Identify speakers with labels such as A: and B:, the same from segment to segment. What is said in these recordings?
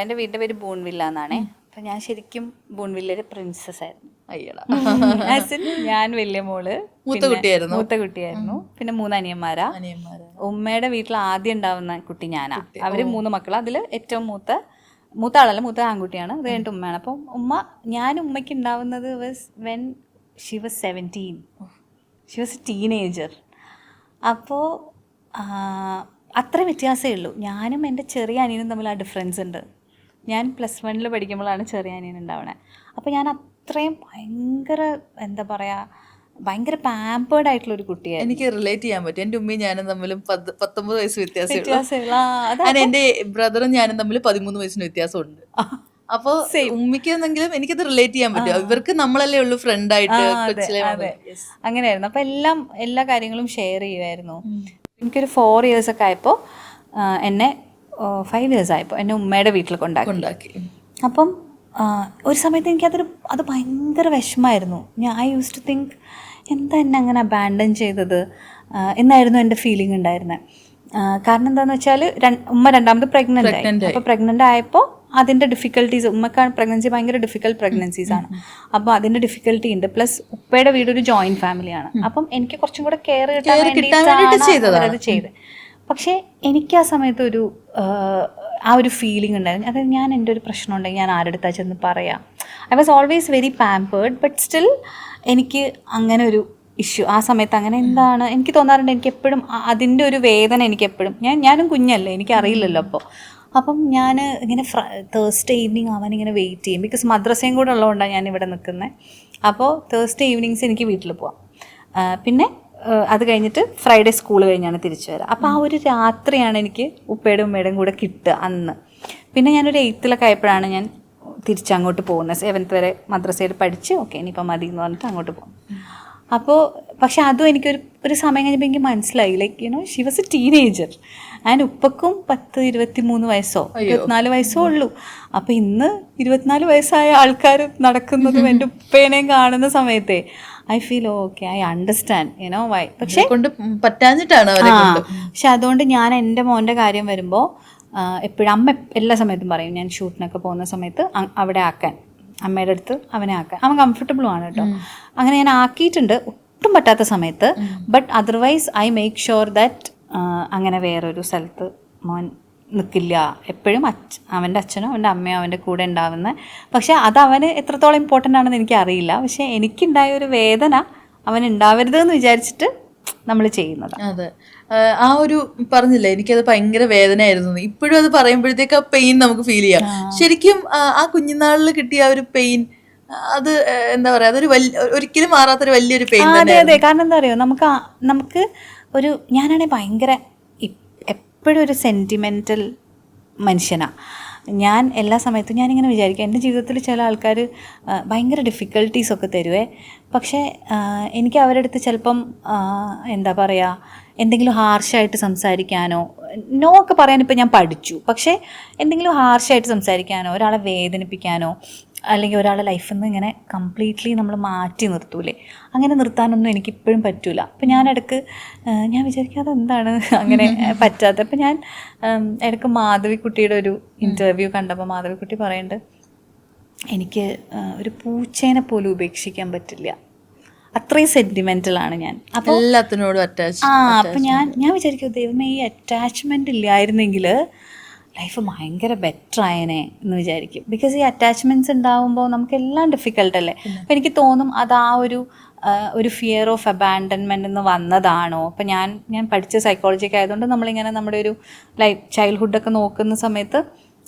A: എൻ്റെ വീടിൻ്റെ പേര് ബൂൺവില്ല എന്നാണേ. അപ്പം ഞാൻ ശരിക്കും ബൂൺവില്ലയുടെ പ്രിൻസസ് ആയിരുന്നു.
B: അയ്യടാ.
A: ഞാൻ വലിയ മോള്,
B: മൂത്ത കുട്ടിയായിരുന്നു.
A: മൂത്ത കുട്ടിയായിരുന്നു. പിന്നെ 3 അനിയന്മാരാണ്. ഉമ്മയുടെ വീട്ടിൽ ആദ്യം ഉണ്ടാവുന്ന കുട്ടി ഞാനാ. അവര് 3 മക്കളാ. അതിൽ ഏറ്റവും മൂത്ത ആളല്ല, മൂത്ത ആൺകുട്ടിയാണ്. അത് കഴിഞ്ഞിട്ട് ഉമ്മയാണ്. അപ്പം ഉമ്മയ്ക്ക് ഉണ്ടാവുന്നത് when she was 17. Xi was a teenager. അപ്പോൾ അത്ര വ്യത്യാസമേ ഉള്ളൂ. ഞാനും എൻ്റെ ചെറിയ അനിയനും തമ്മിൽ ആ ഡിഫറൻസ് ഉണ്ട്. ഞാൻ +1 പഠിക്കുമ്പോഴാണ് ചെറിയ അനിയൻ ഉണ്ടാവണേ. അപ്പോൾ ഞാൻ അത്രയും ഭയങ്കര എന്താ പറയുക, ഭയങ്കര പാമ്പേർഡ് ആയിട്ടുള്ളൊരു കുട്ടിയായിരുന്നു.
B: എനിക്ക് റിലേറ്റ് ചെയ്യാൻ പറ്റും. എൻ്റെ ഉമ്മയും ഞാനും തമ്മിലും 19 വയസ്സ്
A: വ്യത്യാസമുള്ള
B: എൻ്റെ ബ്രദറും ഞാനും തമ്മിൽ 13 വയസ്സിന് വ്യത്യാസമുണ്ട്. അപ്പോൾ ഉമ്മിക്കെന്നെങ്കിലും എനിക്കത് റിലേറ്റ് ചെയ്യാൻ പറ്റും. ഇവർക്ക് നമ്മളല്ലേ ഉള്ളൂ ഫ്രണ്ടായിട്ട്.
A: അങ്ങനെയായിരുന്നു. അപ്പം എല്ലാ കാര്യങ്ങളും ഷെയർ ചെയ്യുമായിരുന്നു. എനിക്കൊരു 4 years ഒക്കെ ആയപ്പോൾ എന്നെ 5 years ആയപ്പോൾ എന്നെ ഉമ്മയുടെ വീട്ടിൽ കൊണ്ടാക്കി. അപ്പം ഒരു സമയത്ത് അത് ഭയങ്കര വിഷമമായിരുന്നു. ഐ യൂസ് ടു തിങ്ക് എന്താ എന്നെ അങ്ങനെ അബാൻഡൻ ചെയ്തത് എന്നായിരുന്നു എൻ്റെ ഫീലിംഗ് ഉണ്ടായിരുന്നത്. കാരണം എന്താണെന്ന് വെച്ചാൽ ഉമ്മ രണ്ടാമത് പ്രഗ്നൻ്റ് ആയി. അപ്പോൾ പ്രഗ്നൻ്റ് ആയപ്പോൾ അതിൻ്റെ ഡിഫിക്കൽട്ടീസ്, ഉമ്മക്കാണ് പ്രഗ്നൻസി ഭയങ്കര ഡിഫിക്കൽട്ട് പ്രഗ്നൻസീസാണ്. അപ്പോൾ അതിൻ്റെ ഡിഫിക്കൽട്ടി ഉണ്ട്. പ്ലസ് ഉപ്പയുടെ വീടൊരു ജോയിൻറ്റ് ഫാമിലിയാണ്. അപ്പം എനിക്ക് കുറച്ചും കൂടെ കെയർ കിട്ടാൻ വേണ്ടിയിട്ടാണ് അത് ചെയ്തത്. പക്ഷേ എനിക്ക് ആ സമയത്ത് ആ ഒരു ഫീലിംഗ് ഉണ്ടായിരുന്നു. അതായത് ഞാൻ എൻ്റെ ഒരു പ്രശ്നം ഉണ്ടെങ്കിൽ ഞാൻ ആരുടെ അടുത്താ ചെന്ന് പറയാം. I was always very pampered. But still എനിക്ക് അങ്ങനെ ഒരു ഇഷ്യൂ ആ സമയത്ത് അങ്ങനെ എന്താണ് എനിക്ക് തോന്നാറുണ്ട്. എനിക്ക് എപ്പോഴും അതിൻ്റെ ഒരു വേദന എനിക്ക് എപ്പോഴും ഞാനും കുഞ്ഞല്ലേ, എനിക്കറിയില്ലല്ലോ. അപ്പം ഞാൻ ഇങ്ങനെ തേഴ്സ്ഡേ ഈവനിങ് ആവാൻ ഇങ്ങനെ വെയിറ്റ് ചെയ്യും. ബിക്കോസ് മദ്രസയും കൂടെ ഉള്ളതുകൊണ്ടാണ് ഞാൻ ഇവിടെ നിൽക്കുന്നത്. അപ്പോൾ തേഴ്സ്ഡേ ഈവനിങ്സ് എനിക്ക് വീട്ടിൽ പോവാം. പിന്നെ അത് കഴിഞ്ഞിട്ട് ഫ്രൈഡേ സ്കൂൾ കഴിഞ്ഞാണ് തിരിച്ചു വരിക. അപ്പോൾ ആ ഒരു രാത്രിയാണ് എനിക്ക് ഉപ്പയുടെ ഉമ്മയുടെയും കൂടെ കിട്ടുക അന്ന്. പിന്നെ ഞാനൊരു 8th ആയപ്പോഴാണ് ഞാൻ തിരിച്ചങ്ങോട്ട് പോകുന്നത്. 7th വരെ മദ്രസയിൽ പഠിച്ച് ഓക്കെ ഇനിയിപ്പോൾ മതി എന്ന് പറഞ്ഞിട്ട് അങ്ങോട്ട് പോകും. അപ്പോൾ പക്ഷെ അതും ഒരു സമയം കഴിഞ്ഞപ്പോൾ എനിക്ക് മനസ്സിലായി, like she was a teenager. And ഉപ്പക്കും 23 വയസ്സോ 24 വയസ്സോ ഉള്ളൂ. അപ്പോൾ ഇന്ന് 24 വയസ്സായ ആൾക്കാർ നടക്കുന്നതും എൻ്റെ ഉപ്പേനെയും കാണുന്ന സമയത്തെ I feel okay, I understand why. പക്ഷേ
B: പറ്റാഞ്ഞിട്ടാണ്.
A: പക്ഷെ അതുകൊണ്ട് ഞാൻ എൻ്റെ മോൻ്റെ കാര്യം വരുമ്പോൾ എപ്പോഴും അമ്മ എല്ലാ സമയത്തും പറയും, ഞാൻ ഷൂട്ടിനൊക്കെ പോകുന്ന സമയത്ത് അവിടെ ആക്കാൻ, അമ്മയുടെ അടുത്ത് അവനെ ആക്കാൻ. അവൻ കംഫർട്ടബിളുമാണ് കേട്ടോ. അങ്ങനെ ഞാൻ ആക്കിയിട്ടുണ്ട് ഒട്ടും പറ്റാത്ത സമയത്ത്. But otherwise I make sure that അങ്ങനെ വേറൊരു സ്ഥലത്ത് മോൻ നിൽക്കില്ല. എപ്പോഴും അവൻ്റെ അച്ഛനോ അവൻ്റെ അമ്മയോ അവൻ്റെ കൂടെ ഉണ്ടാവുന്നത്. പക്ഷേ അത് അവന് എത്രത്തോളം ഇമ്പോർട്ടൻ്റ് ആണെന്ന് എനിക്കറിയില്ല. പക്ഷേ എനിക്കുണ്ടായ ഒരു വേദന അവൻ ഉണ്ടാവരുതെന്ന് വിചാരിച്ചിട്ട് നമ്മൾ ചെയ്യുന്നത്.
B: അതെ, ആ ഒരു പറഞ്ഞില്ലേ, എനിക്കത് ഭയങ്കര വേദനയായിരുന്നു. ഇപ്പോഴും അത് പറയുമ്പോഴത്തേക്ക് ആ പെയിൻ നമുക്ക് ഫീൽ ചെയ്യാം. ശരിക്കും ആ കുഞ്ഞുനാളിൽ കിട്ടിയ ആ ഒരു പെയിൻ, അത് എന്താ പറയാ, അതൊരു ഒരിക്കലും മാറാത്തൊരു വലിയൊരു പെയിൻ തന്നെ.
A: അതെ, കാരണം എന്താ അറിയോ, നമുക്ക് ഞാനാണെങ്കിൽ ഭയങ്കര എപ്പോഴും ഒരു സെൻറ്റിമെൻ്റൽ മനുഷ്യനാണ് ഞാൻ. എല്ലാ സമയത്തും ഞാനിങ്ങനെ വിചാരിക്കും, എൻ്റെ ജീവിതത്തിൽ ചില ആൾക്കാർ ഭയങ്കര ഡിഫിക്കൽട്ടീസൊക്കെ തരുവേ. പക്ഷേ എനിക്ക് അവരുടെ അടുത്ത് ചിലപ്പം എന്താ പറയുക, എന്തെങ്കിലും ഹാർഷായിട്ട് സംസാരിക്കാനോ നോ ഒക്കെ പറയാനിപ്പോൾ ഞാൻ പഠിച്ചു. പക്ഷേ എന്തെങ്കിലും ഹാർഷായിട്ട് സംസാരിക്കാനോ ഒരാളെ വേദനിപ്പിക്കാനോ അല്ലെങ്കിൽ ഒരാളുടെ ലൈഫിൽ നിന്ന് ഇങ്ങനെ കംപ്ലീറ്റ്ലി നമ്മൾ മാറ്റി നിർത്തൂലേ, അങ്ങനെ നിർത്താനൊന്നും എനിക്കിപ്പോഴും പറ്റില്ല. അപ്പം ഞാനിടയ്ക്ക് ഞാൻ വിചാരിക്കും അതെന്താണ് അങ്ങനെ പറ്റാത്ത. അപ്പം ഞാൻ ഇടയ്ക്ക് മാധവിക്കുട്ടിയുടെ ഒരു ഇൻ്റർവ്യൂ കണ്ടപ്പോൾ മാധവിക്കുട്ടി പറയുന്നുണ്ട്, എനിക്ക് ഒരു പൂച്ചേനെ പോലും ഉപേക്ഷിക്കാൻ പറ്റില്ല, അത്രയും സെൻറ്റിമെൻ്റലാണ് ഞാൻ. അപ്പോൾ
B: എല്ലാത്തിനോടും അറ്റാച്ച്.
A: അപ്പം ഞാൻ വിചാരിക്കും ദൈവമേ ഈ അറ്റാച്ച്മെൻ്റ് ഇല്ലായിരുന്നെങ്കിൽ ലൈഫ് ഭയങ്കര ബെറ്റർ ആയനെ എന്ന് വിചാരിക്കും. ബിക്കോസ് ഈ അറ്റാച്ച്മെൻറ്റ്സ് ഉണ്ടാകുമ്പോൾ നമുക്കെല്ലാം ഡിഫിക്കൽട്ടല്ലേ. അപ്പോൾ എനിക്ക് തോന്നും അത് ആ ഒരു ഫിയർ ഓഫ് അബാൻഡൻമെൻ്റ് എന്ന് വന്നതാണോ. അപ്പോൾ ഞാൻ പഠിച്ച സൈക്കോളജിയൊക്കെ ആയതുകൊണ്ട് നമ്മളിങ്ങനെ നമ്മുടെ ഒരു ചൈൽഡ്ഹുഡൊക്കെ നോക്കുന്ന സമയത്ത്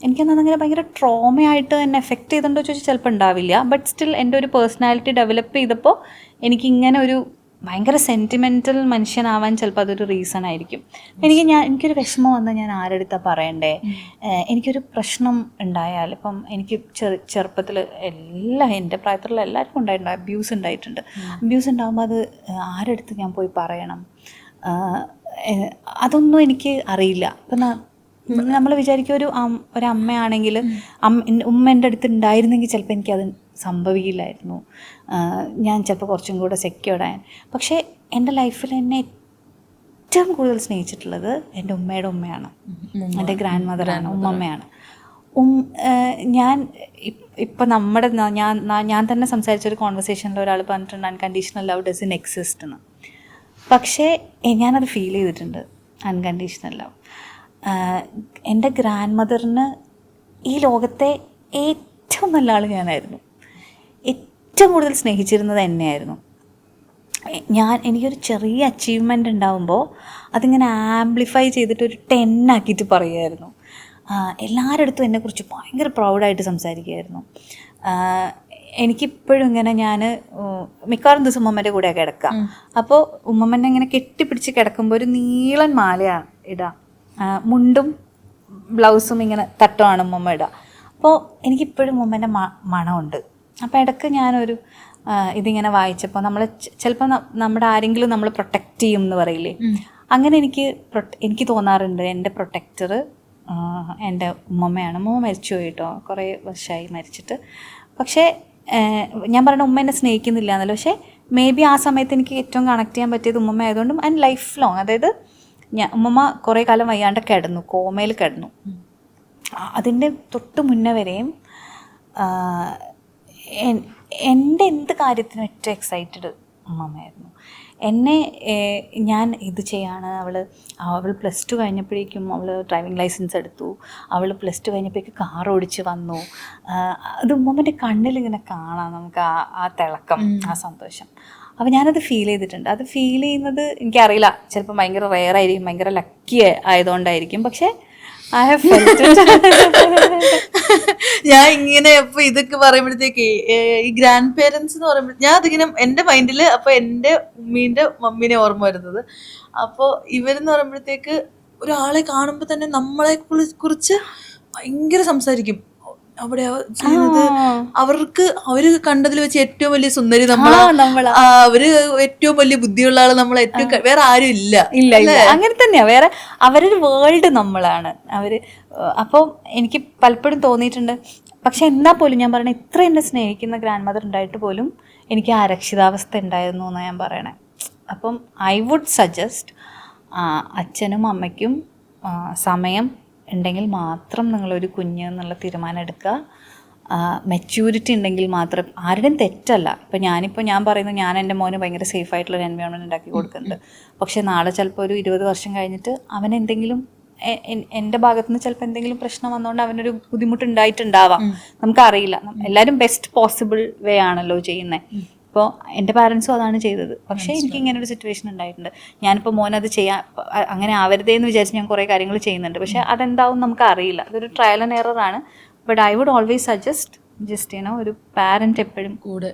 A: എനിക്കങ്ങനെ ഭയങ്കര ട്രോമയായിട്ട് എന്നെ എഫക്റ്റ് ചെയ്തിട്ടുണ്ടോ ചോദിച്ചാൽ ചിലപ്പോൾ ഉണ്ടാവില്ല. ബട്ട് സ്റ്റിൽ എൻ്റെ ഒരു പേഴ്സണാലിറ്റി ഡെവലപ്പ് ചെയ്തപ്പോൾ എനിക്കിങ്ങനെ ഒരു ഭയങ്കര സെൻറ്റിമെൻ്റൽ മനുഷ്യനാവാൻ ചിലപ്പോൾ അതൊരു റീസൺ ആയിരിക്കും. എനിക്കൊരു വിഷമം വന്നാൽ ഞാൻ ആരുടെ അടുത്താണ് പറയണ്ടേ. എനിക്കൊരു പ്രശ്നം ഉണ്ടായാൽ, ഇപ്പം എനിക്ക് ചെറുപ്പത്തിൽ എൻ്റെ പ്രായത്തിലുള്ള എല്ലാവർക്കും ഉണ്ടായിട്ടുണ്ട്, അബ്യൂസ് ഉണ്ടായിട്ടുണ്ട്. അബ്യൂസ് ഉണ്ടാകുമ്പോൾ അത് ആരുടെ അടുത്ത് ഞാൻ പോയി പറയണം, അതൊന്നും എനിക്ക് അറിയില്ല. ഇപ്പം നമ്മൾ വിചാരിക്കും ഒരു അമ്മയാണെങ്കിൽ ഉമ്മ എൻ്റെ അടുത്ത് ഉണ്ടായിരുന്നെങ്കിൽ ചിലപ്പോൾ എനിക്കത് സംഭവിക്കില്ലായിരുന്നു, ഞാൻ ചിലപ്പോൾ കുറച്ചും കൂടെ സെക്യൂർഡായ. പക്ഷേ എൻ്റെ ലൈഫിൽ എന്നെ ഏറ്റവും കൂടുതൽ സ്നേഹിച്ചിട്ടുള്ളത് എൻ്റെ ഉമ്മയുടെ ഉമ്മയാണ്, എൻ്റെ ഗ്രാൻഡ് മദറാണ്, ഉമ്മമ്മയാണ്. ഞാൻ ഇപ്പം നമ്മുടെ ഞാൻ തന്നെ സംസാരിച്ചൊരു കോൺവെർസേഷനിൽ ഒരാൾ പറഞ്ഞിട്ടുണ്ട് അൺകണ്ടീഷണൽ ലവ് ഡസൻ എക്സിസ്റ്റ് എന്ന്. പക്ഷേ ഞാനത് ഫീൽ ചെയ്തിട്ടുണ്ട് അൺകണ്ടീഷണൽ ലവ്. എൻ്റെ ഗ്രാൻഡ് മദറിന് ഈ ലോകത്തെ ഏറ്റവും നല്ല ആൾ ഞാനായിരുന്നു. ഏറ്റവും കൂടുതൽ സ്നേഹിച്ചിരുന്നത് എന്നെയായിരുന്നു. എനിക്കൊരു ചെറിയ അച്ചീവ്മെൻ്റ് ഉണ്ടാകുമ്പോൾ അതിങ്ങനെ ആംപ്ലിഫൈ ചെയ്തിട്ട് ഒരു 10 ആക്കിയിട്ട് പറയുമായിരുന്നു. എല്ലാവരുടെ അടുത്തും എന്നെക്കുറിച്ച് ഭയങ്കര പ്രൗഡായിട്ട് സംസാരിക്കുമായിരുന്നു. എനിക്കിപ്പോഴും ഇങ്ങനെ ഞാൻ മിക്കവാറും ദിവസം ഉമ്മമ്മൻ്റെ കൂടെയാണ് കിടക്കുക. അപ്പോൾ ഉമ്മമ്മനെ ഇങ്ങനെ കെട്ടിപ്പിടിച്ച് കിടക്കുമ്പോൾ ഒരു നീളൻ മാലയാണ് ഇടുക, മുണ്ടും ബ്ലൗസും ഇങ്ങനെ തട്ടമാണ് ഉമ്മമ്മ ഇടുക. അപ്പോൾ എനിക്കിപ്പോഴും ഉമ്മമ്മൻ്റെ മണമുണ്ട്. അപ്പോൾ ഇടയ്ക്ക് ഞാനൊരു ഇതിങ്ങനെ വായിച്ചപ്പോൾ നമ്മൾ ചിലപ്പോൾ നമ്മുടെ ആരെങ്കിലും നമ്മൾ പ്രൊട്ടക്റ്റ് ചെയ്യും എന്ന് പറയില്ലേ, അങ്ങനെ എനിക്ക് തോന്നാറുണ്ട് എൻ്റെ പ്രൊട്ടക്ടർ എൻ്റെ ഉമ്മമ്മയാണ്. ഉമ്മ മരിച്ചു പോയി കേട്ടോ, കുറേ വർഷമായി മരിച്ചിട്ട്. പക്ഷേ ഞാൻ പറഞ്ഞ ഉമ്മ എന്നെ സ്നേഹിക്കുന്നില്ല എന്നല്ല, പക്ഷേ മേ ബി ആ സമയത്ത് എനിക്ക് ഏറ്റവും കണക്ട് ചെയ്യാൻ പറ്റിയത് ഉമ്മമ്മ ആയതുകൊണ്ടും ആൻഡ് ലൈഫ് ലോങ്, അതായത് ഉമ്മമ്മ കുറേ കാലം വയ്യാണ്ട് കിടന്നു, കോമയിൽ കിടന്നു. അതിൻ്റെ തൊട്ട് മുന്നേ വരെയും എൻ്റെ എന്ത് കാര്യത്തിനും ഏറ്റവും എക്സൈറ്റഡ് ഉമ്മമ്മയായിരുന്നു. എന്നെ ഞാൻ ഇത് ചെയ്യാണ്. അവൾ +2 കഴിഞ്ഞപ്പോഴേക്കും അവൾ ഡ്രൈവിംഗ് ലൈസൻസ് എടുത്തു. അവൾ +2 കഴിഞ്ഞപ്പോഴേക്കും കാർ ഓടിച്ച് വന്നു. അത് ഉമ്മമ്മൻ്റെ കണ്ണിലിങ്ങനെ കാണാം നമുക്ക് ആ തിളക്കം, ആ സന്തോഷം. അപ്പോൾ ഞാനത് ഫീൽ ചെയ്തിട്ടുണ്ട്. അത് ഫീൽ ചെയ്യുന്നത് എനിക്കറിയില്ല, ചിലപ്പോൾ ഭയങ്കര റെയർ ആയിരിക്കും, ഭയങ്കര ലക്കി ആയതുകൊണ്ടായിരിക്കും. പക്ഷേ ഐ ഹാവ് ഫെൽറ്റ് ഇറ്റ്.
B: ഞാൻ ഇങ്ങനെ അപ്പൊ ഇതൊക്കെ പറയുമ്പോഴത്തേക്ക് ഈ ഗ്രാൻഡ് പേരൻസ് എന്ന് പറയുമ്പോൾ ഞാൻ അതിങ്ങനെ എൻ്റെ മൈൻഡില് അപ്പൊ എൻ്റെ ഉമ്മീൻ്റെ മമ്മീനെ ഓർമ്മ വരുന്നത്. അപ്പോൾ ഇവരെന്ന് പറയുമ്പോഴത്തേക്ക് ഒരാളെ കാണുമ്പോൾ തന്നെ നമ്മളെ കുറിച്ച് ഭയങ്കര സംസാരിക്കും. അവിടെ ചെയ്യുന്നത് അവര് കണ്ടതിൽ വെച്ച് ഏറ്റവും വലിയ സുന്ദരി അവര് ഏറ്റവും വലിയ ബുദ്ധിയുള്ള ആള് നമ്മളെ ഏറ്റവും വേറെ ആരും ഇല്ല.
A: അങ്ങനെ തന്നെയാ, വേറെ അവരൊരു വേൾഡ് നമ്മളാണ് അവര്. അപ്പോൾ എനിക്ക് പലപ്പോഴും തോന്നിയിട്ടുണ്ട്. പക്ഷെ എന്നാൽ പോലും ഞാൻ പറയണേ, ഇത്ര എന്നെ സ്നേഹിക്കുന്ന ഗ്രാൻഡ് മദർ ഉണ്ടായിട്ട് പോലും എനിക്ക് ആ അരക്ഷിതാവസ്ഥ ഉണ്ടായിരുന്നു എന്നാണ് ഞാൻ പറയണേ. അപ്പം ഐ വുഡ് സജസ്റ്റ് അച്ഛനും അമ്മയ്ക്കും സമയം ഉണ്ടെങ്കിൽ മാത്രം നിങ്ങളൊരു കുഞ്ഞ് എന്നുള്ള തീരുമാനം എടുക്കുക. മെച്യൂരിറ്റി ഉണ്ടെങ്കിൽ മാത്രം, ആരുടെയും തെറ്റല്ല. ഇപ്പം ഞാൻ പറയുന്നത് ഞാൻ എൻ്റെ മോന് ഭയങ്കര സേഫായിട്ടുള്ളൊരു എൻവയോൺമെൻറ്റ് ഉണ്ടാക്കി കൊടുക്കുന്നുണ്ട്. പക്ഷേ നാളെ ചിലപ്പോൾ ഒരു 20 വർഷം കഴിഞ്ഞിട്ട് അവനെന്തെങ്കിലും എൻ്റെ ഭാഗത്തു നിന്ന് ചിലപ്പോൾ എന്തെങ്കിലും പ്രശ്നം വന്നുകൊണ്ട് അവനൊരു ബുദ്ധിമുട്ടുണ്ടായിട്ടുണ്ടാവാം, നമുക്കറിയില്ല. എല്ലാവരും ബെസ്റ്റ് പോസിബിൾ വേ ആണല്ലോ ചെയ്യുന്നത്. ഇപ്പോൾ എൻ്റെ പാരൻസും അതാണ് ചെയ്തത്. പക്ഷേ എനിക്ക് ഇങ്ങനെ ഒരു സിറ്റുവേഷൻ ഉണ്ടായിട്ടുണ്ട്. ഞാനിപ്പോൾ മോനത് അങ്ങനെ ആവരുതേന്ന് വിചാരിച്ച് ഞാൻ കുറേ കാര്യങ്ങൾ ചെയ്യുന്നുണ്ട്. പക്ഷേ അതെന്താവും നമുക്ക് അറിയില്ല. അതൊരു ട്രയൽ ആൻഡ് എറർ ആണ്. But I would always suggest ഒരു പാരൻറ്റ് എപ്പോഴും